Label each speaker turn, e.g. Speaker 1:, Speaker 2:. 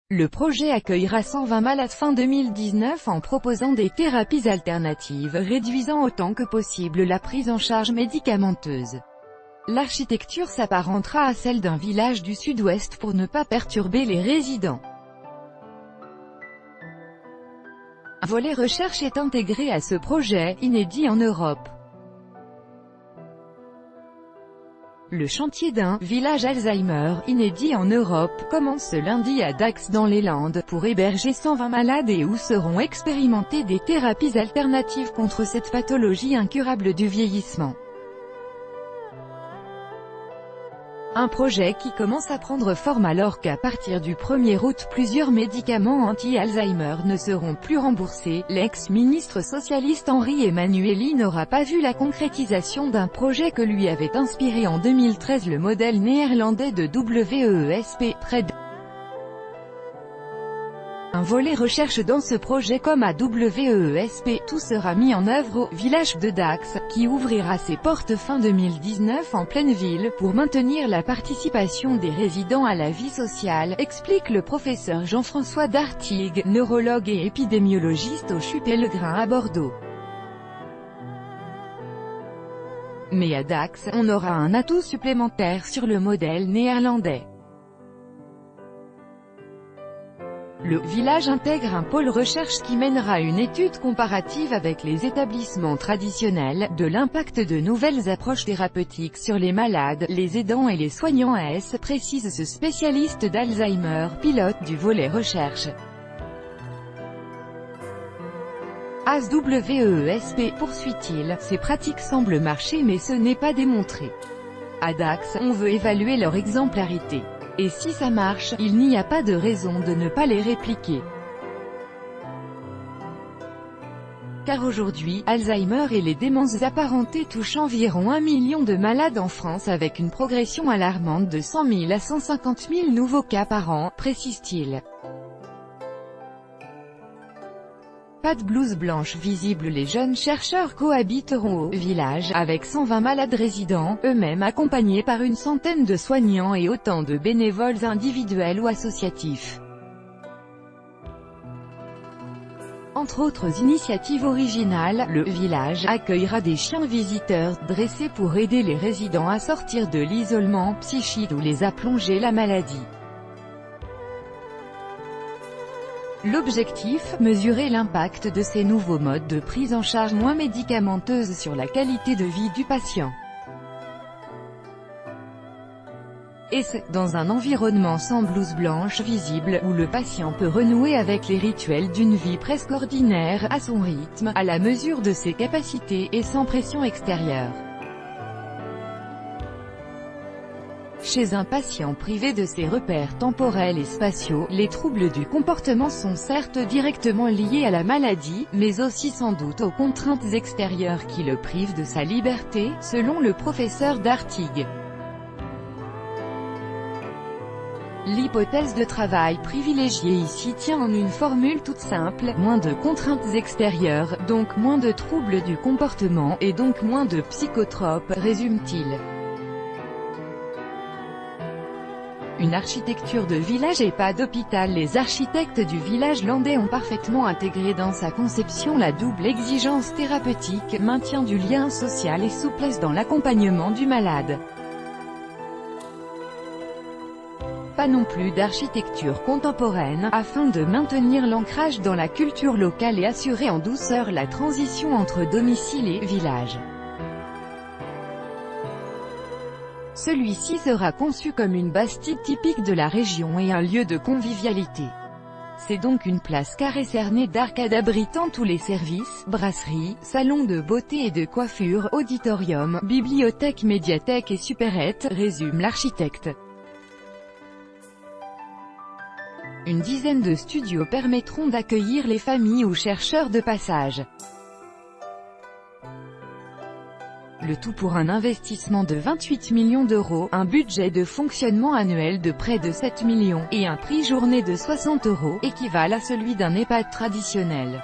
Speaker 1: Le projet accueillera 120 malades fin 2019 en proposant des thérapies alternatives, réduisant autant que possible la prise en charge médicamenteuse. L'architecture s'apparentera à celle d'un village du sud-ouest pour ne pas perturber les résidents. Un volet recherche est intégré à ce projet, inédit en Europe. Le chantier d'un « village Alzheimer » inédit en Europe commence ce lundi à Dax dans les Landes, pour héberger 120 malades et où seront expérimentées des thérapies alternatives contre cette pathologie incurable du vieillissement. Un projet qui commence à prendre forme alors qu'à partir du 1er août plusieurs médicaments anti-Alzheimer ne seront plus remboursés. L'ex-ministre socialiste Henri Emmanuelli n'aura pas vu la concrétisation d'un projet que lui avait inspiré en 2013 le modèle néerlandais de WEESP, près de un volet recherche dans ce projet comme à WEESP. Tout sera mis en œuvre au village de Dax, qui ouvrira ses portes fin 2019 en pleine ville, pour maintenir la participation des résidents à la vie sociale, explique le professeur Jean-François Dartigues, neurologue et épidémiologiste au CHU Pellegrin à Bordeaux. Mais à Dax, on aura un atout supplémentaire sur le modèle néerlandais. Le village intègre un pôle recherche qui mènera une étude comparative avec les établissements traditionnels, de l'impact de nouvelles approches thérapeutiques sur les malades, les aidants et les soignants précise ce spécialiste d'Alzheimer, pilote du volet recherche. WEESP, poursuit-il, ces pratiques semblent marcher mais ce n'est pas démontré. À Dax, on veut évaluer leur exemplarité. Et si ça marche, il n'y a pas de raison de ne pas les répliquer. Car aujourd'hui, Alzheimer et les démences apparentées touchent environ 1 million de malades en France avec une progression alarmante de 100 000 à 150 000 nouveaux cas par an, précise-t-il. Pas de blouse blanche visible. Les jeunes chercheurs cohabiteront au village, avec 120 malades résidents, eux-mêmes accompagnés par une centaine de soignants et autant de bénévoles individuels ou associatifs. Entre autres initiatives originales, le village accueillera des chiens visiteurs, dressés pour aider les résidents à sortir de l'isolement psychique où les a plongés la maladie. L'objectif, mesurer l'impact de ces nouveaux modes de prise en charge moins médicamenteuse sur la qualité de vie du patient. Et c'est, dans un environnement sans blouse blanche visible, où le patient peut renouer avec les rituels d'une vie presque ordinaire, à son rythme, à la mesure de ses capacités, et sans pression extérieure. Chez un patient privé de ses repères temporels et spatiaux, les troubles du comportement sont certes directement liés à la maladie, mais aussi sans doute aux contraintes extérieures qui le privent de sa liberté, selon le professeur Dartigues. L'hypothèse de travail privilégiée ici tient en une formule toute simple, moins de contraintes extérieures, donc moins de troubles du comportement, et donc moins de psychotropes, résume-t-il. Une architecture de village et pas d'hôpital. Les architectes du village landais ont parfaitement intégré dans sa conception la double exigence thérapeutique, maintien du lien social et souplesse dans l'accompagnement du malade. Pas non plus d'architecture contemporaine, afin de maintenir l'ancrage dans la culture locale et assurer en douceur la transition entre domicile et village. Celui-ci sera conçu comme une bastide typique de la région et un lieu de convivialité. C'est donc une place carrée cernée d'arcades abritant tous les services, brasserie, salon de beauté et de coiffure, auditorium, bibliothèque, médiathèque et supérette, résume l'architecte. Une dizaine de studios permettront d'accueillir les familles ou chercheurs de passage. Le tout pour un investissement de 28 millions d'euros, un budget de fonctionnement annuel de près de 7 millions, et un prix journée de 60 €, équivalent à celui d'un EHPAD traditionnel.